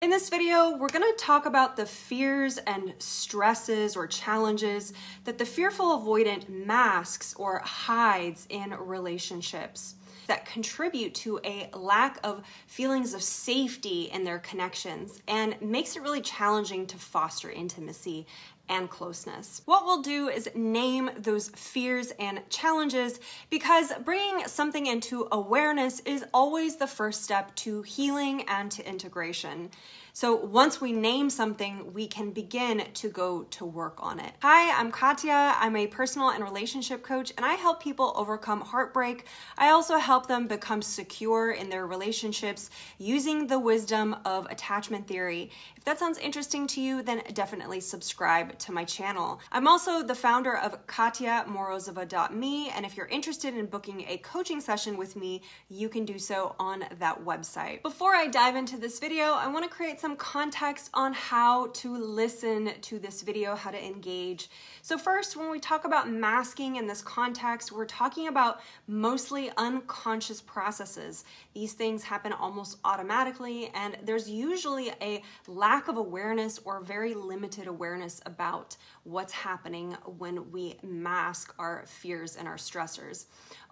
In this video, we're going to talk about the fears and stresses or challenges that the fearful avoidant masks or hides in relationships that contribute to a lack of feelings of safety in their connections and makes it really challenging to foster intimacy and closeness. What we'll do is name those fears and challenges because bringing something into awareness is always the first step to healing and to integration. So once we name something, we can begin to go to work on it. Hi, I'm Katya. I'm a personal and relationship coach, and I help people overcome heartbreak. I also help them become secure in their relationships using the wisdom of attachment theory. If that sounds interesting to you, then definitely subscribe to my channel. I'm also the founder of Morozova.me, and if you're interested in booking a coaching session with me, you can do so on that website. Before I dive into this video, I want to create some context on how to listen to this video, how to engage. So first, when we talk about masking in this context, we're talking about mostly unconscious processes. These things happen almost automatically, and there's usually a lack of awareness or very limited awareness about what's happening when we mask our fears and our stressors.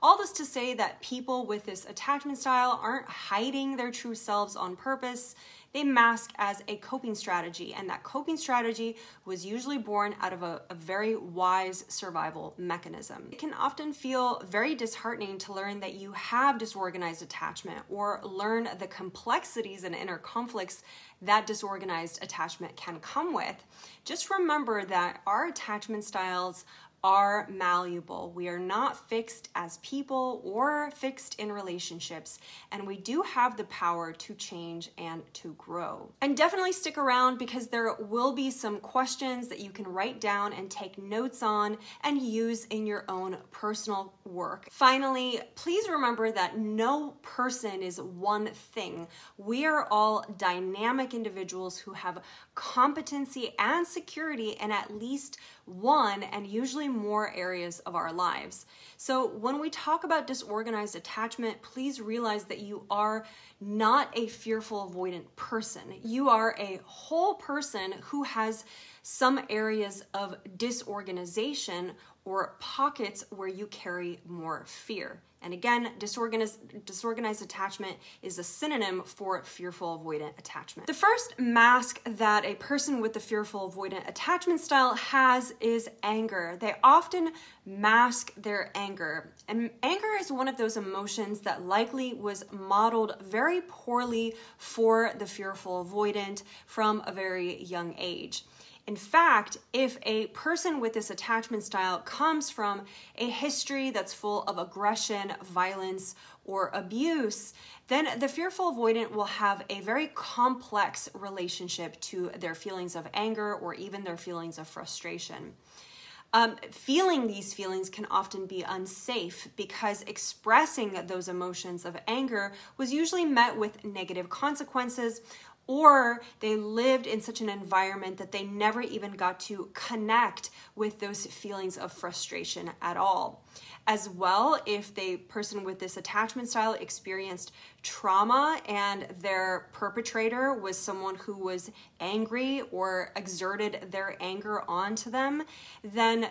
All this to say that people with this attachment style aren't hiding their true selves on purpose. They mask as a coping strategy, and that coping strategy was usually born out of a very wise survival mechanism. It can often feel very disheartening to learn that you have disorganized attachment or learn the complexities and inner conflicts that disorganized attachment can come with. Just remember that our attachment styles are malleable. We are not fixed as people or fixed in relationships, and we do have the power to change and to grow. And definitely stick around because there will be some questions that you can write down and take notes on and use in your own personal work. Finally, please remember that no person is one thing. We are all dynamic individuals who have competency and security in at least one and usually more areas of our lives. So when we talk about disorganized attachment, please realize that you are not a fearful avoidant person. You are a whole person who has some areas of disorganization or pockets where you carry more fear. And again, disorganized attachment is a synonym for fearful avoidant attachment. The first mask that a person with the fearful avoidant attachment style has is anger. They often mask their anger. And anger is one of those emotions that likely was modeled very poorly for the fearful avoidant from a very young age. In fact, if a person with this attachment style comes from a history that's full of aggression, violence, or abuse, then the fearful avoidant will have a very complex relationship to their feelings of anger or even their feelings of frustration. Feeling these feelings can often be unsafe because expressing those emotions of anger was usually met with negative consequences, or they lived in such an environment that they never even got to connect with those feelings of frustration at all. As well, if the person with this attachment style experienced trauma and their perpetrator was someone who was angry or exerted their anger onto them, then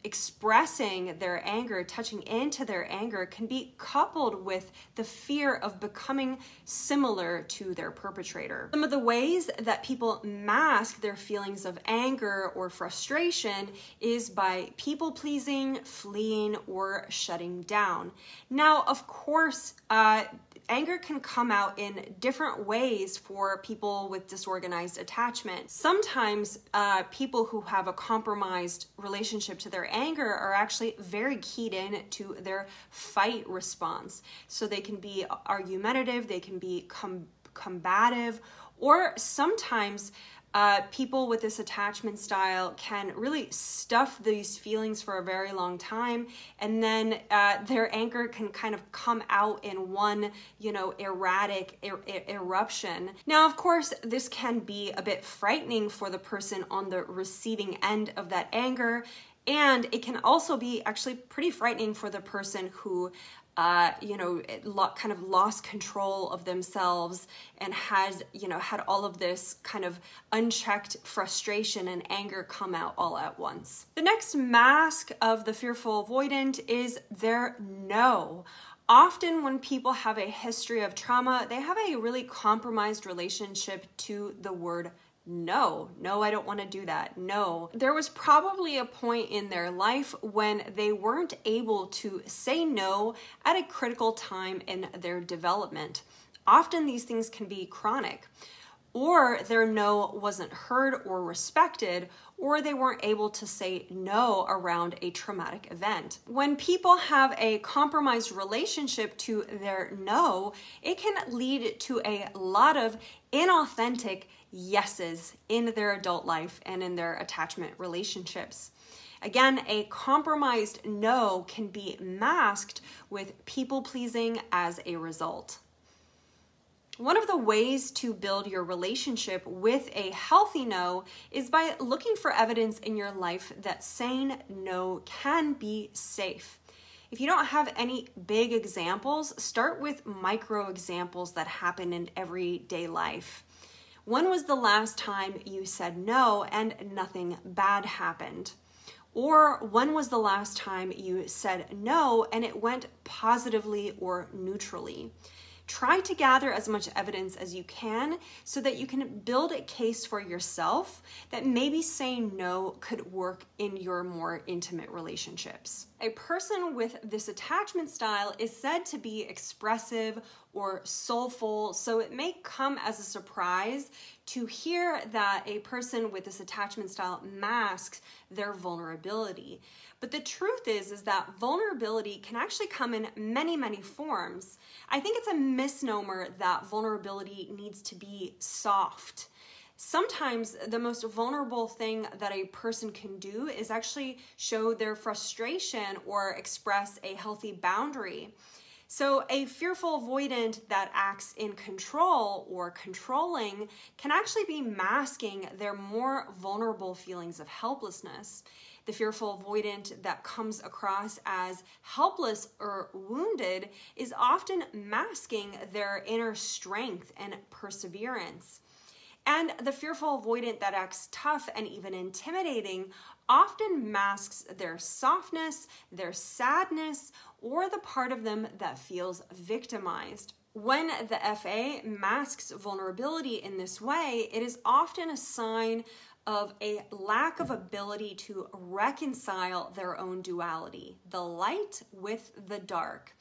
expressing their anger, touching into their anger, can be coupled with the fear of becoming similar to their perpetrator. Some of the ways that people mask their feelings of anger or frustration is by people-pleasing, fleeing, or shutting down. Now, of course, anger can come out in different ways for people with disorganized attachment. Sometimes people who have a compromised relationship to their anger are actually very keyed in to their fight response. So they can be argumentative, they can be combative, or sometimes people with this attachment style can really stuff these feelings for a very long time, and then their anger can kind of come out in one, erratic eruption. Now, of course, this can be a bit frightening for the person on the receiving end of that anger, And it can also be actually pretty frightening for the person who kind of lost control of themselves and has, had all of this kind of unchecked frustration and anger come out all at once. The next mask of the fearful avoidant is their no. Often when people have a history of trauma, they have a really compromised relationship to the word no. No, I don't want to do that. No. There was probably a point in their life when they weren't able to say no at a critical time in their development. Often these things can be chronic, or their no wasn't heard or respected, or they weren't able to say no around a traumatic event. When people have a compromised relationship to their no, it can lead to a lot of inauthentic yeses in their adult life and in their attachment relationships. Again, a compromised no can be masked with people-pleasing as a result. One of the ways to build your relationship with a healthy no is by looking for evidence in your life that saying no can be safe. If you don't have any big examples, start with micro examples that happen in everyday life. When was the last time you said no and nothing bad happened? Or when was the last time you said no and it went positively or neutrally? Try to gather as much evidence as you can so that you can build a case for yourself that maybe saying no could work in your more intimate relationships. A person with this attachment style is said to be expressive or soulful, so it may come as a surprise to hear that a person with this attachment style masks their vulnerability. But the truth is that vulnerability can actually come in many, many forms. I think it's a misnomer that vulnerability needs to be soft. Sometimes the most vulnerable thing that a person can do is actually show their frustration or express a healthy boundary. So a fearful avoidant that acts in control or controlling can actually be masking their more vulnerable feelings of helplessness. The fearful avoidant that comes across as helpless or wounded is often masking their inner strength and perseverance. And the fearful avoidant that acts tough and even intimidating often masks their softness, their sadness, or the part of them that feels victimized. When the FA masks vulnerability in this way, it is often a sign of a lack of ability to reconcile their own duality, the light with the dark,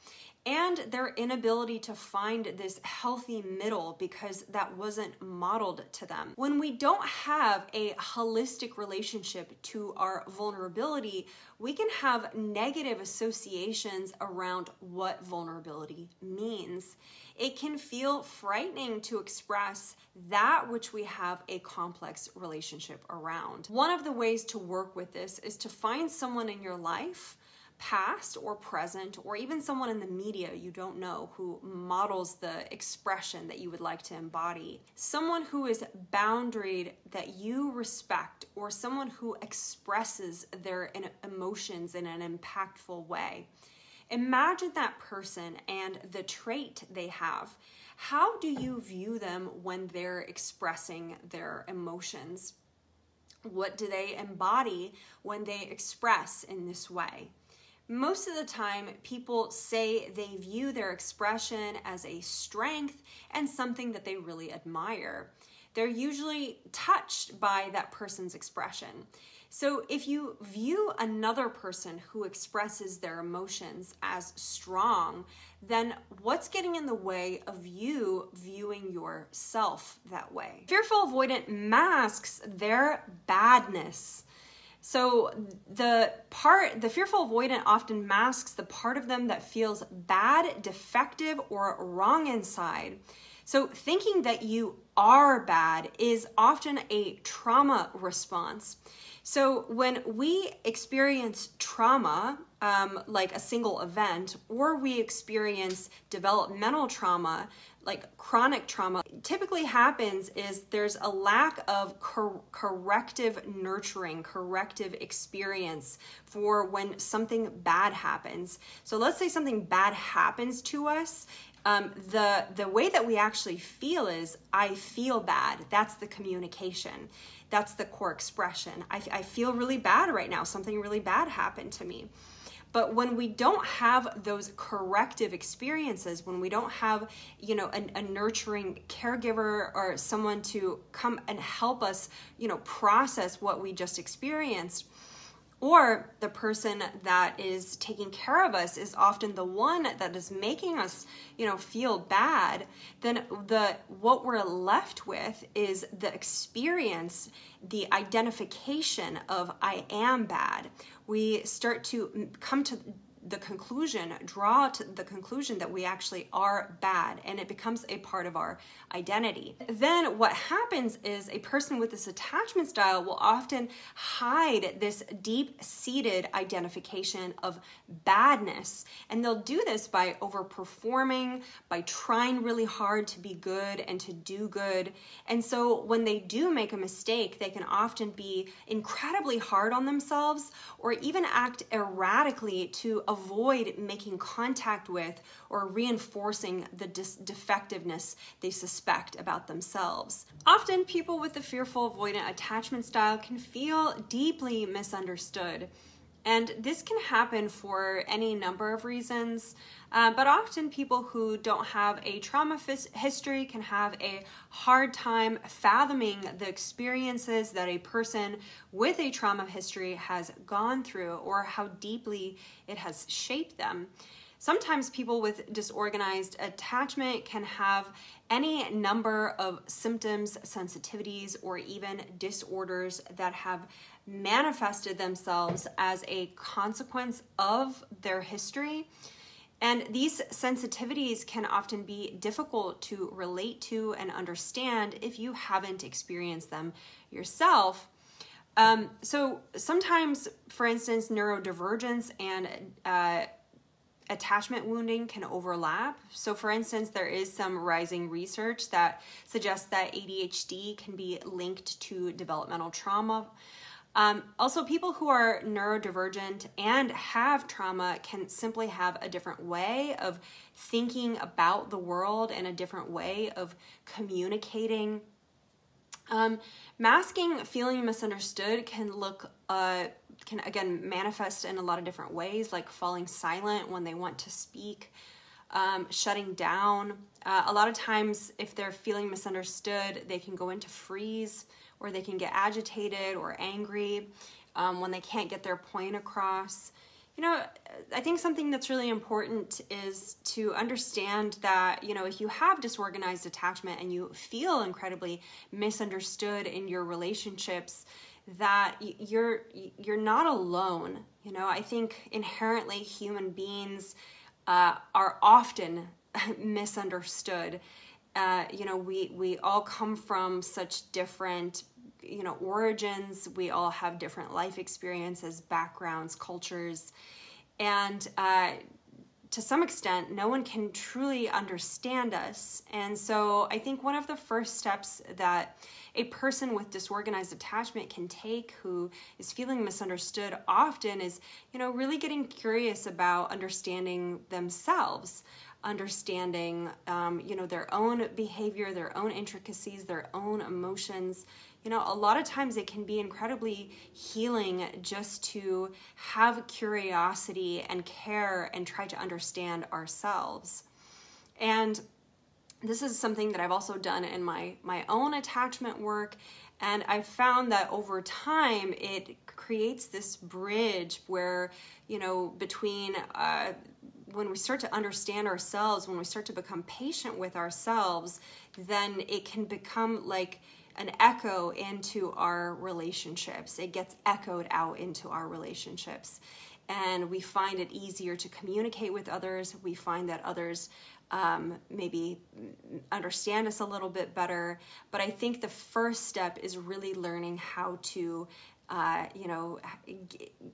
and their inability to find this healthy middle because that wasn't modeled to them. When we don't have a holistic relationship to our vulnerability, we can have negative associations around what vulnerability means. It can feel frightening to express that which we have a complex relationship around. One of the ways to work with this is to find someone in your life, past or present, or even someone in the media you don't know who models the expression that you would like to embody. Someone who is boundaried that you respect, or someone who expresses their emotions in an impactful way. Imagine that person and the trait they have. How do you view them when they're expressing their emotions? What do they embody when they express in this way? Most of the time, people say they view their expression as a strength and something that they really admire. They're usually touched by that person's expression. So if you view another person who expresses their emotions as strong, then what's getting in the way of you viewing yourself that way? Fearful avoidant masks their badness. So the fearful avoidant often masks the part of them that feels bad, defective, or wrong inside. So thinking that you are bad is often a trauma response. So when we experience trauma, like a single event, or we experience developmental trauma, like chronic trauma, typically happens is there's a lack of corrective nurturing, corrective experience for when something bad happens. So let's say something bad happens to us. The way that we actually feel is, I feel bad. That's the communication. That's the core expression. I feel really bad right now. Something really bad happened to me. But when we don't have those corrective experiences, when we don't have, a nurturing caregiver or someone to come and help us, process what we just experienced, or the person that is taking care of us is often the one that is making us, feel bad, then what we're left with is the experience, the identification of I am bad. We start to come to the conclusion, draw to the conclusion that we actually are bad, and it becomes a part of our identity. Then what happens is a person with this attachment style will often hide this deep-seated identification of badness, and they'll do this by overperforming, by trying really hard to be good and to do good. And so when they do make a mistake, they can often be incredibly hard on themselves or even act erratically to avoid making contact with or reinforcing the defectiveness they suspect about themselves. Often people with the fearful avoidant attachment style can feel deeply misunderstood. And this can happen for any number of reasons, but often people who don't have a trauma history can have a hard time fathoming the experiences that a person with a trauma history has gone through or how deeply it has shaped them. Sometimes people with disorganized attachment can have any number of symptoms, sensitivities, or even disorders that have manifested themselves as a consequence of their history. And these sensitivities can often be difficult to relate to and understand if you haven't experienced them yourself. So sometimes, for instance, neurodivergence and attachment wounding can overlap. So for instance, there is some rising research that suggests that ADHD can be linked to developmental trauma. Also, people who are neurodivergent and have trauma can simply have a different way of thinking about the world and a different way of communicating. Masking feeling misunderstood can can again manifest in a lot of different ways, like falling silent when they want to speak, shutting down. A lot of times, if they're feeling misunderstood, they can go into freeze, or they can get agitated or angry when they can't get their point across. I think something that's really important is to understand that, if you have disorganized attachment and you feel incredibly misunderstood in your relationships, that you're not alone. I think inherently human beings are often misunderstood. We all come from such different, origins. We all have different life experiences, backgrounds, cultures, and to some extent, no one can truly understand us. And so I think one of the first steps that a person with disorganized attachment can take who is feeling misunderstood often is, really getting curious about understanding themselves, understanding, their own behavior, their own intricacies, their own emotions. A lot of times it can be incredibly healing just to have curiosity and care and try to understand ourselves. And this is something that I've also done in my own attachment work. And I found that over time, it creates this bridge where, between when we start to understand ourselves, when we start to become patient with ourselves, then it can become like an echo into our relationships. It gets echoed out into our relationships. And we find it easier to communicate with others. We find that others maybe understand us a little bit better. But I think the first step is really learning how to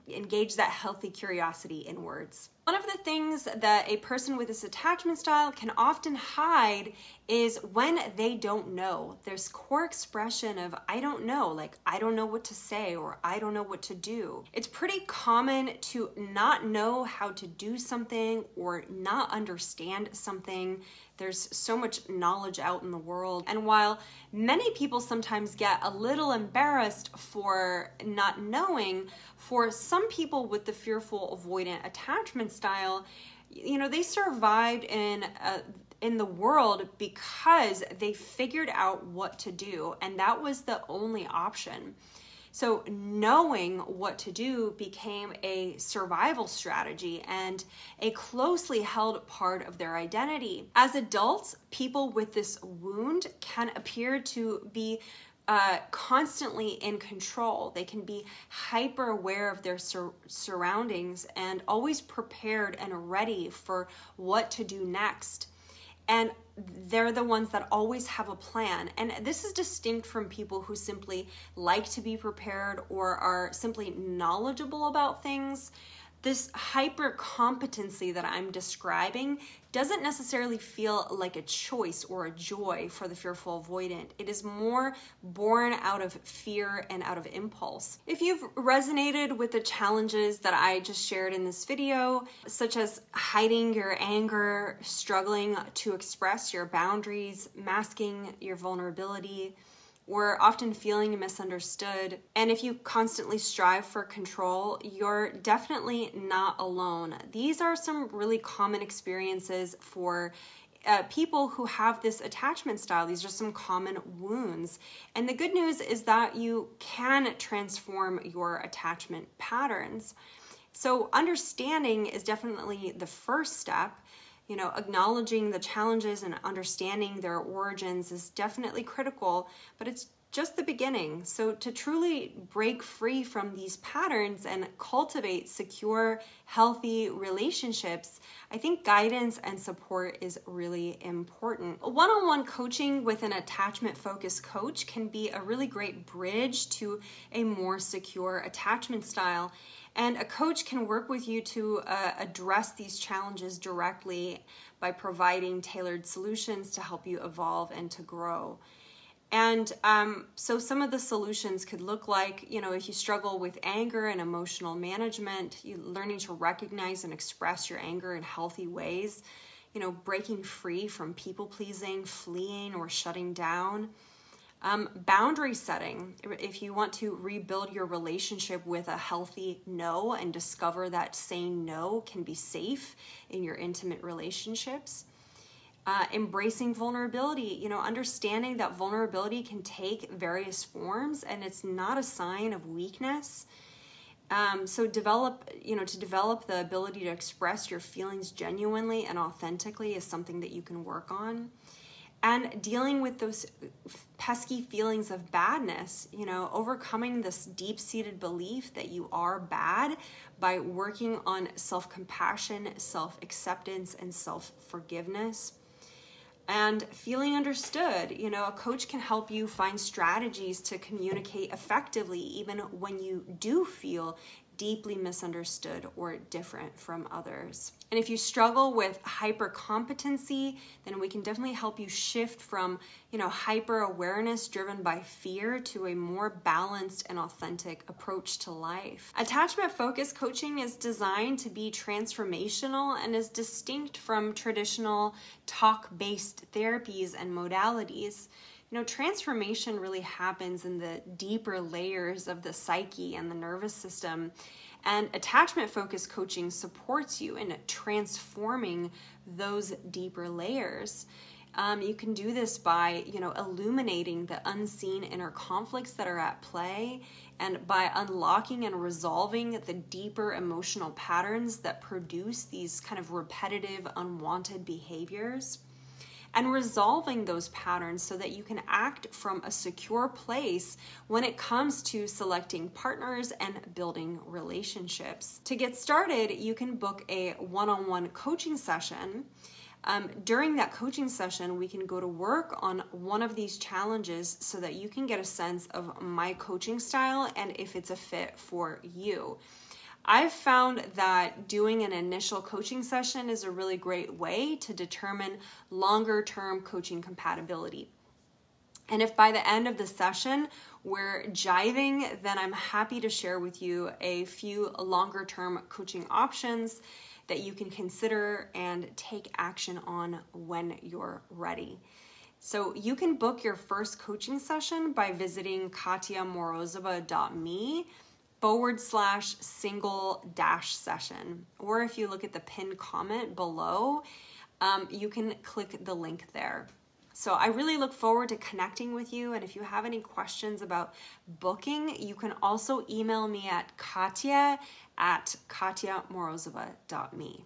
engage that healthy curiosity inwards. One of the things that a person with this attachment style can often hide is when they don't know. There's core expression of, I don't know, like, I don't know what to say, or I don't know what to do. It's pretty common to not know how to do something or not understand something. There's so much knowledge out in the world. And while many people sometimes get a little embarrassed for not knowing, for some people with the fearful avoidant attachment style, they survived in the world because they figured out what to do, and that was the only option. So knowing what to do became a survival strategy and a closely held part of their identity. As adults, people with this wound can appear to be constantly in control. They can be hyper aware of their surroundings and always prepared and ready for what to do next. And they're the ones that always have a plan. And this is distinct from people who simply like to be prepared or are simply knowledgeable about things. This hyper competency that I'm describing doesn't necessarily feel like a choice or a joy for the fearful avoidant. It is more born out of fear and out of impulse. If you've resonated with the challenges that I just shared in this video, such as hiding your anger, struggling to express your boundaries, masking your vulnerability, or often feeling misunderstood, and if you constantly strive for control, you're definitely not alone. These are some really common experiences for people who have this attachment style. These are some common wounds. And the good news is that you can transform your attachment patterns. So understanding is definitely the first step. Acknowledging the challenges and understanding their origins is definitely critical, but it's just the beginning. So to truly break free from these patterns and cultivate secure, healthy relationships, I think guidance and support is really important. One-on-one coaching with an attachment-focused coach can be a really great bridge to a more secure attachment style. And a coach can work with you to address these challenges directly by providing tailored solutions to help you evolve and to grow. And so some of the solutions could look like, if you struggle with anger and emotional management, learning to recognize and express your anger in healthy ways, breaking free from people pleasing, fleeing, or shutting down. Boundary setting, if you want to rebuild your relationship with a healthy no and discover that saying no can be safe in your intimate relationships. Embracing vulnerability, understanding that vulnerability can take various forms and it's not a sign of weakness. So to develop the ability to express your feelings genuinely and authentically is something that you can work on. And dealing with those pesky feelings of badness, overcoming this deep-seated belief that you are bad by working on self-compassion, self-acceptance, and self-forgiveness. And feeling understood, a coach can help you find strategies to communicate effectively even when you do feel deeply misunderstood or different from others. And if you struggle with hyper-competency, then we can definitely help you shift from, hyper-awareness driven by fear to a more balanced and authentic approach to life. Attachment-focused coaching is designed to be transformational and is distinct from traditional talk-based therapies and modalities. Transformation really happens in the deeper layers of the psyche and the nervous system. And attachment-focused coaching supports you in transforming those deeper layers. You can do this by, illuminating the unseen inner conflicts that are at play and by unlocking and resolving the deeper emotional patterns that produce these kind of repetitive, unwanted behaviors. And resolving those patterns so that you can act from a secure place when it comes to selecting partners and building relationships. To get started, you can book a one-on-one coaching session. During that coaching session, we can go to work on one of these challenges so that you can get a sense of my coaching style and if it's a fit for you. I've found that doing an initial coaching session is a really great way to determine longer-term coaching compatibility. And if by the end of the session we're jiving, then I'm happy to share with you a few longer-term coaching options that you can consider and take action on when you're ready. So you can book your first coaching session by visiting katyamorozova.me/single-session. Or if you look at the pinned comment below, you can click the link there. So I really look forward to connecting with you. And if you have any questions about booking, you can also email me at Katya@katyamorozova.me.